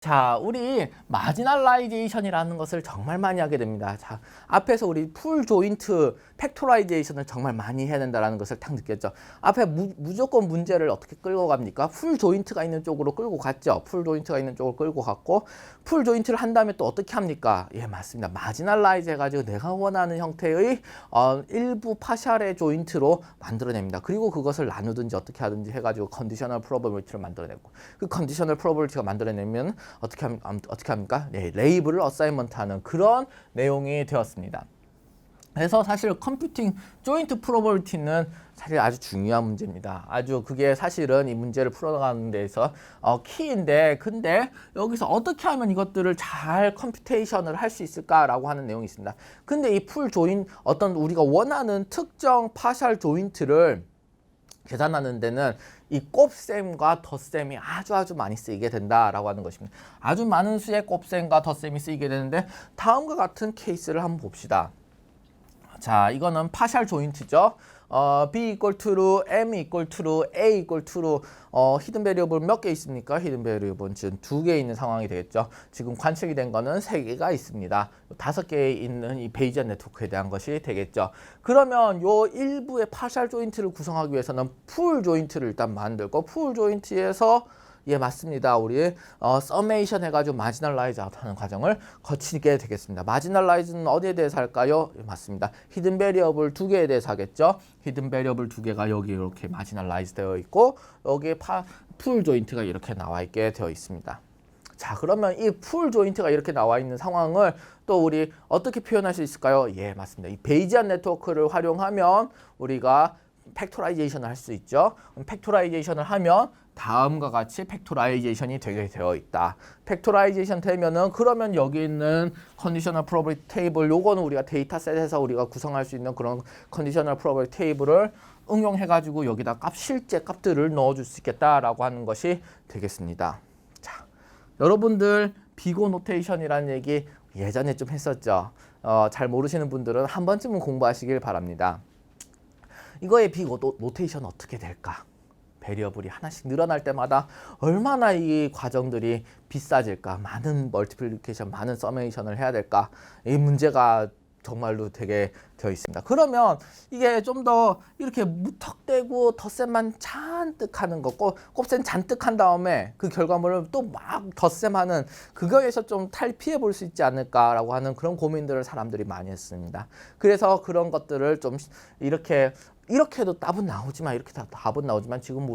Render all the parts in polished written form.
자, 우리 마지널라이제이션이라는 것을 정말 많이 하게 됩니다. 자, 앞에서 우리 풀 조인트 팩토라이제이션을 정말 많이 해야 된다는 것을 딱 느꼈죠. 앞에 무조건 문제를 어떻게 끌고 갑니까? 풀 조인트가 있는 쪽으로 끌고 갔죠. 풀 조인트가 있는 쪽으로 끌고 갔고, 풀 조인트를 한 다음에 또 어떻게 합니까? 예, 맞습니다. 마지널라이즈 해가지고 내가 원하는 형태의 일부 파샬의 조인트로 만들어냅니다. 그리고 그것을 나누든지 어떻게 하든지 해가지고 컨디셔널 프로버빌리티를 만들어내고, 그 컨디셔널 프로버빌리티가 만들어내면 어떻게 합니까? 네, 레이블을 어사인먼트 하는 그런 내용이 되었습니다. 그래서 사실 컴퓨팅 조인트 프로버빌리티는 사실 아주 중요한 문제입니다. 아주 그게 사실은 이 문제를 풀어가는 데서 키인데, 근데 여기서 어떻게 하면 이것들을 잘 컴퓨테이션을 할 수 있을까라고 하는 내용이 있습니다. 근데 이 풀 조인 어떤 우리가 원하는 특정 파셜 조인트를 계산하는 데는 이 곱셈과 덧셈이 아주 많이 쓰이게 된다라고 하는 것입니다. 아주 많은 수의 곱셈과 덧셈이 쓰이게 되는데, 다음과 같은 케이스를 한번 봅시다. 자, 이거는 파셜 조인트죠. B equal to M equal to A equal to 히든 베리어블 몇 개 있습니까? 히든 베리어블은 지금 2개 있는 상황이 되겠죠. 지금 관측이 된 거는 3개가 있습니다. 5개에 있는 이 베이지안 네트워크에 대한 것이 되겠죠. 그러면 요 일부의 파셜 조인트를 구성하기 위해서는 풀 조인트를 일단 만들고, 풀 조인트에서 예, 맞습니다. 우리 서메이션 해가지고 마지널라이즈 아웃하는 과정을 거치게 되겠습니다. 마지널라이즈는 어디에 대해서 할까요? 예, 맞습니다. 히든 베리어블 2개에 대해서 하겠죠. 히든 베리어블 2개가 여기 이렇게 마지널라이즈 되어 있고, 여기에 풀 조인트가 이렇게 나와 있게 되어 있습니다. 자, 그러면 이 풀 조인트가 이렇게 나와 있는 상황을 또 우리 어떻게 표현할 수 있을까요? 예, 맞습니다. 이 베이지안 네트워크를 활용하면 우리가 팩토라이제이션을 할 수 있죠. 팩토라이제이션을 하면 다음과 같이 팩토라이제이션이 되게 되어 있다. 팩토라이제이션 되면은 그러면 여기 있는 컨디셔널 프로버빌리티 테이블, 요거는 우리가 데이터셋에서 우리가 구성할 수 있는 그런 컨디셔널 프로버빌리티 테이블을 응용해 가지고 여기다 실제 값들을 넣어 줄 수 있겠다라고 하는 것이 되겠습니다. 자, 여러분들 비고 노테이션이라는 얘기 예전에 좀 했었죠. 잘 모르시는 분들은 한 번쯤은 공부하시길 바랍니다. 이거의 비고 노테이션 어떻게 될까? 베리어블이 하나씩 늘어날 때마다 얼마나 이 과정들이 비싸질까? 많은 멀티플리케이션, 많은 서메이션을 해야 될까? 이 문제가 정말로 되게 되어 있습니다. 그러면 이게 좀 더 이렇게 무턱대고 덧셈만 잔뜩 하는 거, 곱셈 잔뜩 한 다음에 그 결과물을 또 막 덧셈하는 그거에서 좀 탈피해 볼 수 있지 않을까라고 하는 그런 고민들을 사람들이 많이 했습니다. 그래서 그런 것들을 좀 이렇게 해도 답은 나오지만, 이렇게 답은 나오지만, 지금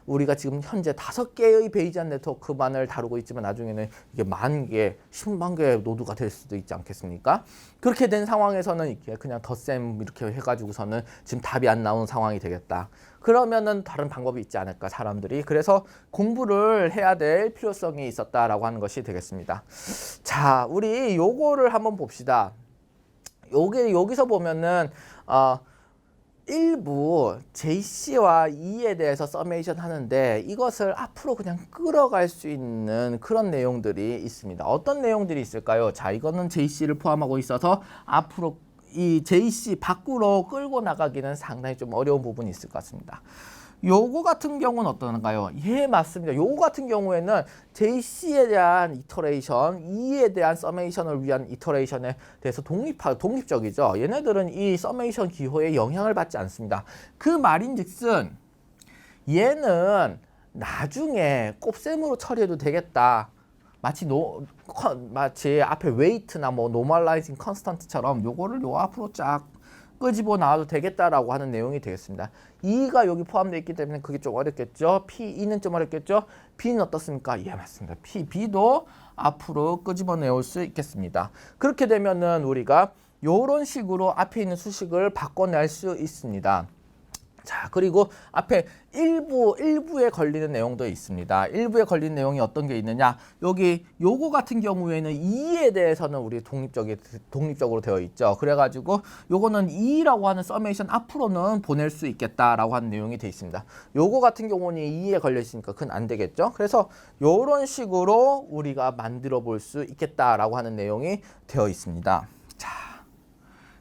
우리가 지금 현재 5개의 베이지안 네트워크만을 다루고 있지만, 나중에는 이게 10,000개, 10만 개의 노드가 될 수도 있지 않겠습니까? 그렇게 된 상황에서는 이렇게 그냥 덧셈 이렇게 해가지고서는 지금 답이 안 나오는 상황이 되겠다. 그러면은 다른 방법이 있지 않을까, 사람들이. 그래서 공부를 해야 될 필요성이 있었다라고 하는 것이 되겠습니다. 자, 우리 요거를 한번 봅시다. 여기서 보면은 일부 JC와 E에 대해서 서메이션 하는데, 이것을 앞으로 그냥 끌어갈 수 있는 그런 내용들이 있습니다. 어떤 내용들이 있을까요? 자, 이거는 JC를 포함하고 있어서 앞으로 이 JC 밖으로 끌고 나가기는 상당히 좀 어려운 부분이 있을 것 같습니다. 요거 같은 경우는 어떤가요? 예, 맞습니다. 요거 같은 경우에는 JC에 대한 이터레이션, E에 대한 서메이션을 위한 이터레이션에 대해서 독립적이죠. 얘네들은 이 서메이션 기호에 영향을 받지 않습니다. 그 말인즉슨 얘는 나중에 곱셈으로 처리해도 되겠다. 마치 앞에 웨이트나 뭐 노멀라이징 컨스턴트처럼 요거를 요 앞으로 쫙 끄집어 나와도 되겠다라고 하는 내용이 되겠습니다. E가 여기 포함되어 있기 때문에 그게 좀 어렵겠죠. P2는 좀 어렵겠죠. B는 어떻습니까? 예, 맞습니다. B도 앞으로 끄집어 내올 수 있겠습니다. 그렇게 되면은 우리가 이런 식으로 앞에 있는 수식을 바꿔낼 수 있습니다. 자, 그리고 앞에 일부에 걸리는 내용도 있습니다. 일부에 걸리는 내용이 어떤 게 있느냐? 요거 같은 경우에는 E에 대해서는 우리 독립적으로 되어 있죠. 그래가지고 요거는 E라고 하는 서메이션 앞으로는 보낼 수 있겠다라고 하는 내용이 되어 있습니다. 요거 같은 경우는 E에 걸려 있으니까 그건 안 되겠죠. 그래서 요런 식으로 우리가 만들어 볼 수 있겠다라고 하는 내용이 되어 있습니다. 자,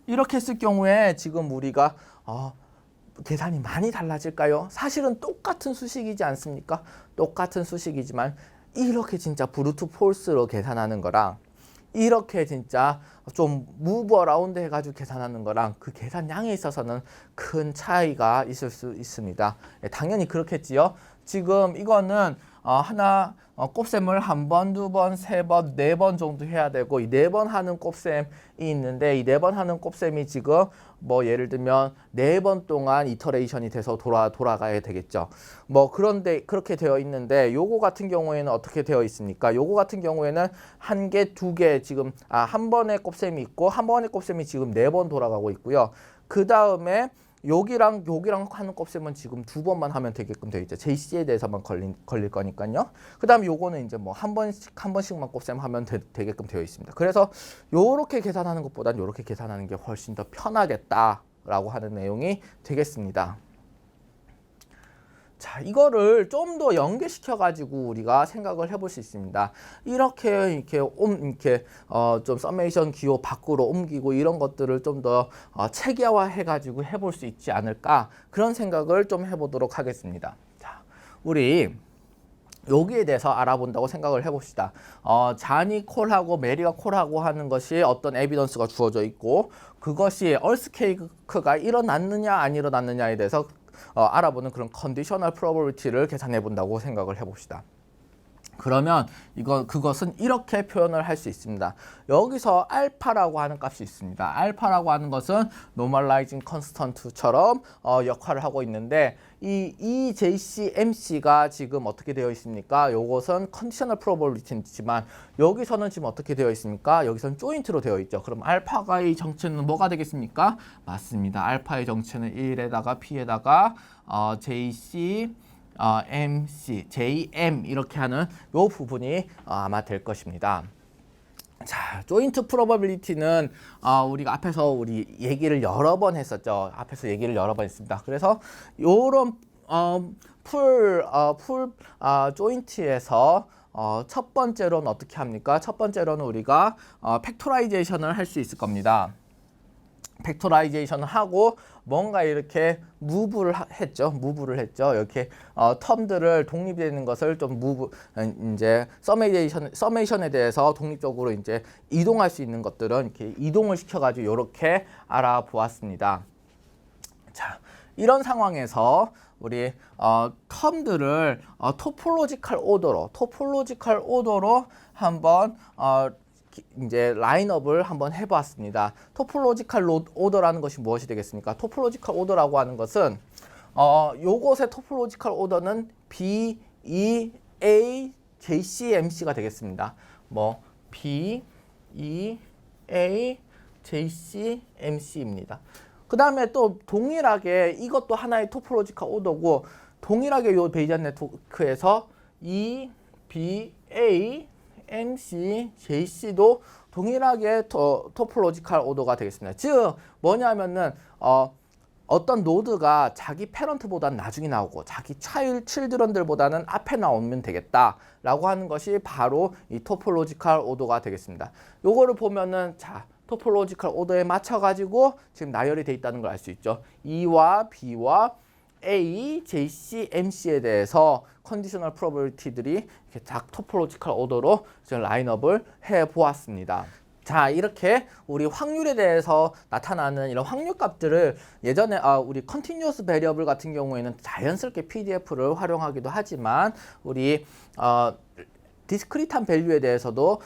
이렇게 했을 경우에 지금 우리가 계산이 많이 달라질까요? 사실은 똑같은 수식이지 않습니까? 똑같은 수식이지만 이렇게 진짜 브루트 폴스로 계산하는 거랑 이렇게 진짜 좀 무브 어라운드 해가지고 계산하는 거랑 그 계산량에 있어서는 큰 차이가 있을 수 있습니다. 당연히 그렇겠지요. 지금 이거는 곱셈을 한 번, 두 번, 세 번, 네 번 정도 해야 되고 이 네 번 하는 곱셈이 있는데 이 네 번 하는 곱셈이 지금 뭐 예를 들면 네 번 동안 이터레이션이 돼서 돌아가야 되겠죠. 뭐 그런데 그렇게 되어 있는데 요거 같은 경우에는 어떻게 되어 있습니까? 요거 같은 경우에는 한 개, 두 개 지금 한 번의 곱셈이 있고 한 번의 곱셈이 지금 네 번 돌아가고 있고요. 그 다음에 여기랑 하는 곱셈은 지금 두 번만 하면 되게끔 되어 있죠. JC에 대해서만 걸릴 거니까요. 그 다음에 요거는 이제 뭐 한 번씩만 곱셈하면 되게끔 되어 있습니다. 그래서 요렇게 계산하는 것보단 요렇게 계산하는 게 훨씬 더 편하겠다라고 하는 내용이 되겠습니다. 자, 이거를 좀 더 연계시켜 가지고 우리가 생각을 해볼 수 있습니다. 이렇게 좀 서메이션 기호 밖으로 옮기고 이런 것들을 좀 더 체계화해 가지고 해볼 수 있지 않을까 그런 생각을 좀 해보도록 하겠습니다. 자, 우리 여기에 대해서 알아본다고 생각을 해봅시다. 잔이 콜하고 메리가 콜하고 하는 것이 어떤 에비던스가 주어져 있고 그것이 얼스케이크가 일어났느냐 안 일어났느냐에 대해서 알아보는 그런 컨디셔널 프로버비티를 계산해 본다고 생각을 해봅시다. 그러면 그것은 이렇게 표현을 할 수 있습니다. 여기서 알파라고 하는 값이 있습니다. 알파라고 하는 것은 노멀라이징 컨스턴트처럼 역할을 하고 있는데 이 JCMC가 지금 어떻게 되어 있습니까? 요것은 컨디셔널 프로버비티지만 여기서는 지금 어떻게 되어 있습니까? 여기서는 조인트로 되어 있죠. 그럼 알파의 정체는 뭐가 되겠습니까? 맞습니다. 알파의 정체는 1에다가 P에다가 JC MC, JM 이렇게 하는 요 부분이 아마 될 것입니다. 자, 조인트 프로버빌리티는 우리가 앞에서 우리 얘기를 여러 번 했었죠. 앞에서 얘기를 여러 번 했습니다. 그래서 요런 풀 조인트에서 첫 번째로는 어떻게 합니까? 첫 번째로는 우리가 팩토라이제이션을 할 수 있을 겁니다. 팩토라이제이션을 하고 뭔가 이렇게 무브를 했죠. 이렇게 텀들을 독립되는 것을 좀 이제 서메이션에 대해서 독립적으로 이제 이동할 수 있는 것들은 이렇게 이동을 시켜가지고 이렇게 알아보았습니다. 자, 이런 상황에서 우리 텀들을 토폴로지컬 오더로 한번 이제 라인업을 한번 해보았습니다. 토폴로지컬 오더라는 것이 무엇이 되겠습니까? 토폴로지컬 오더라고 하는 것은 요것의 토폴로지컬 오더는 B, E, A, J, C, M, C가 되겠습니다. 뭐 B, E, A, J, C, M, C입니다. 그 다음에 또 동일하게 이것도 하나의 토폴로지컬 오더고 동일하게 요 베이지안 네트워크에서 E, B, A, MC, JC도 동일하게 토폴로지컬 오더가 되겠습니다. 즉 뭐냐면은 어떤 노드가 자기 패런트보다는 나중에 나오고 자기 칠드런들보다는 앞에 나오면 되겠다라고 하는 것이 바로 이 토폴로지컬 오더가 되겠습니다. 요거를 보면은 자 토폴로지컬 오더에 맞춰 가지고 지금 나열이 돼 있다는 걸 알 수 있죠. E와 B와 A, JC, MC에 대해서 컨디셔널 프로버비티들이 이렇게 딱 토폴로지컬 오더로 지금 라인업을 해 보았습니다. 자, 이렇게 우리 확률에 대해서 나타나는 이런 확률 값들을 예전에 우리 컨티뉴어스 베리어블 같은 경우에는 자연스럽게 PDF를 활용하기도 하지만 우리 디스크리트한 밸류에 대해서도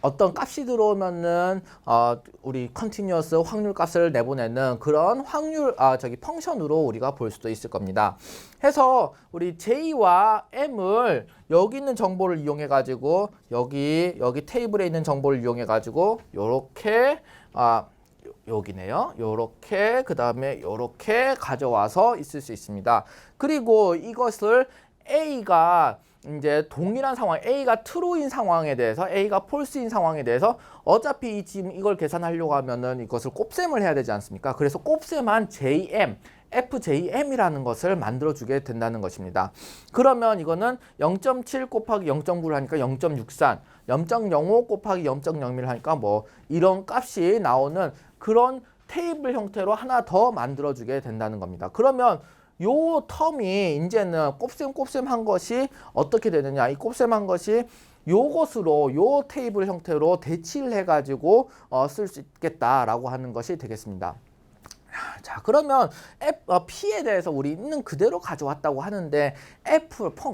어떤 값이 들어오면은 우리 컨티뉴어스 확률 값을 내보내는 그런 확률 펑션으로 우리가 볼 수도 있을 겁니다. 해서 우리 J와 M을 여기 있는 정보를 이용해 가지고 여기 테이블에 있는 정보를 이용해 가지고 요렇게 여기네요. 요렇게 그다음에 요렇게 가져와서 있을 수 있습니다. 그리고 이것을 A가 이제 동일한 상황, A가 true인 상황에 대해서, A가 false인 상황에 대해서 어차피 지금 이걸 계산하려고 하면은 이것을 곱셈을 해야 되지 않습니까? 그래서 곱셈한 JM, FJM이라는 것을 만들어주게 된다는 것입니다. 그러면 이거는 0.7 곱하기 0.9를 하니까 0.63, 0.05 곱하기 0.01을 하니까 뭐 이런 값이 나오는 그런 테이블 형태로 하나 더 만들어주게 된다는 겁니다. 그러면 요 텀이 이제는 곱셈한 것이 어떻게 되느냐? 이 곱셈한 것이 요것으로 요 테이블 형태로 대치를 해가지고 쓸 수 있겠다라고 하는 것이 되겠습니다. 자, 그러면 P에 대해서 우리 있는 그대로 가져왔다고 하는데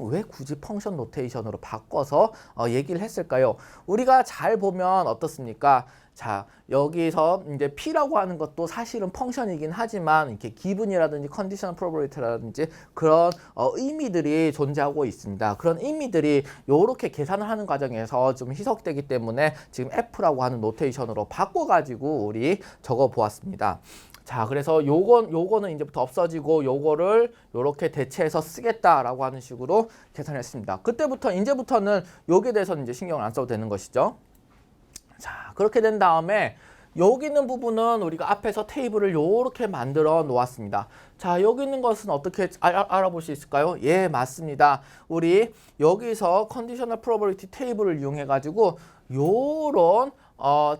왜 굳이 펑션 노테이션으로 바꿔서 얘기를 했을까요? 우리가 잘 보면 어떻습니까? 자, 여기서 이제 P라고 하는 것도 사실은 펑션이긴 하지만 이렇게 기분이라든지 컨디셔널 프로버비리티라든지 그런 의미들이 존재하고 있습니다. 그런 의미들이 요렇게 계산을 하는 과정에서 좀 희석되기 때문에 지금 F라고 하는 노테이션으로 바꿔가지고 우리 적어 보았습니다. 자, 그래서 요거는 이제부터 없어지고 요거를 요렇게 대체해서 쓰겠다라고 하는 식으로 계산했습니다. 이제부터는 요게 대해서는 이제 신경을 안 써도 되는 것이죠. 자, 그렇게 된 다음에 여기 있는 부분은 우리가 앞에서 테이블을 요렇게 만들어 놓았습니다. 자, 여기 있는 것은 어떻게 알아볼 수 있을까요? 예, 맞습니다. 우리 여기서 컨디셔널 프로버비리티 테이블을 이용해 가지고 요런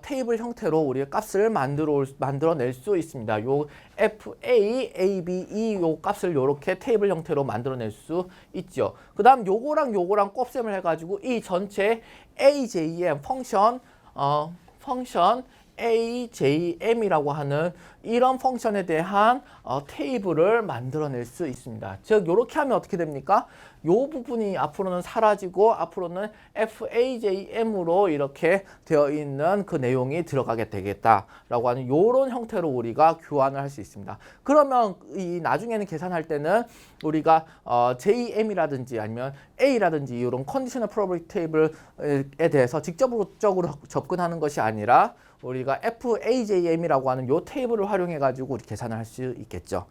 테이블 형태로 우리가 값을 만들어낼 수 있습니다. 요 FA, ABE 요 값을 요렇게 테이블 형태로 만들어낼 수 있죠. 그 다음 요거랑 곱셈을 해가지고 이 전체 AJM 펑션 AJM이라고 하는 이런 펑션에 대한 테이블을 만들어낼 수 있습니다. 즉 이렇게 하면 어떻게 됩니까? 요 부분이 앞으로는 사라지고 앞으로는 FAJM으로 이렇게 되어 있는 그 내용이 들어가게 되겠다라고 하는 이런 형태로 우리가 교환을 할 수 있습니다. 그러면 이 나중에는 계산할 때는 우리가 JM이라든지 아니면 A라든지 이런 컨디셔널 프로버비리티 테이블에 대해서 직접적으로 접근하는 것이 아니라 우리가 FAJM이라고 하는 요 테이블을 활용해 가지고 우리 계산을 할 수 있겠죠.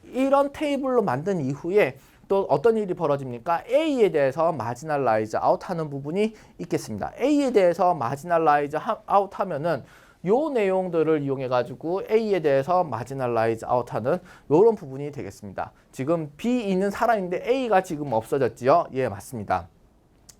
이런 테이블로 만든 이후에 또 어떤 일이 벌어집니까? A에 대해서 마지널라이즈 아웃하는 부분이 있겠습니다. A에 대해서 마지널라이즈 아웃하면은 요 내용들을 이용해 가지고 A에 대해서 마지널라이즈 아웃하는 요런 부분이 되겠습니다. 지금 B는 살아있는데 A가 지금 없어졌지요? 예, 맞습니다.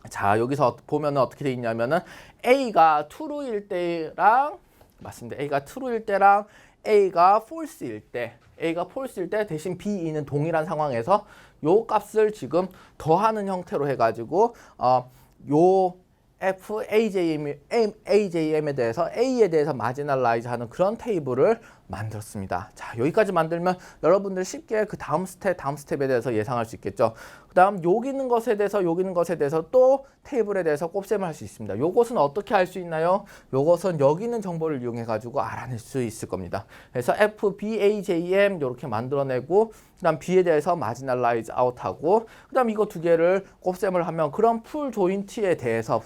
자, 여기서 보면 어떻게 돼 있냐면은 A가 true일 때랑 맞습니다. A가 true일 때랑 A가 false일 때 대신 B는 동일한 상황에서 요 값을 지금 더하는 형태로 해가지고 요 AJM에 대해서 A에 대해서 마지널라이즈 하는 그런 테이블을 만들었습니다. 자, 여기까지 만들면 여러분들 쉽게 그 다음 스텝에 대해서 예상할 수 있겠죠. 그 다음 여기 있는 것에 대해서 또 테이블에 대해서 곱셈을 할 수 있습니다. 요것은 어떻게 할 수 있나요? 요것은 여기 있는 정보를 이용해 가지고 알아낼 수 있을 겁니다. 그래서 FBAJM 이렇게 만들어내고 그 다음 B에 대해서 마지널라이즈 아웃하고 그 다음 이거 두 개를 곱셈을 하면 그런 풀 조인트에 대해서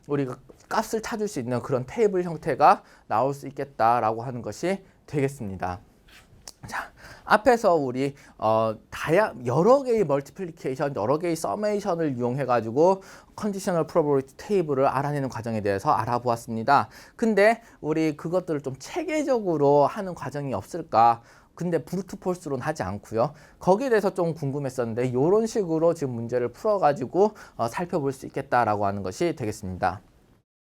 우리가 값을 찾을 수 있는 그런 테이블 형태가 나올 수 있겠다라고 하는 것이 되겠습니다. 자, 앞에서 우리 여러 개의 멀티플리케이션, 여러 개의 서메이션을 이용해 가지고 컨디셔널 프로버비리티 테이블을 알아내는 과정에 대해서 알아보았습니다. 근데 우리 그것들을 좀 체계적으로 하는 과정이 없을까? 근데 브루트 폴스로는 하지 않고요. 거기에 대해서 좀 궁금했었는데 이런 식으로 지금 문제를 풀어가지고 살펴볼 수 있겠다라고 하는 것이 되겠습니다.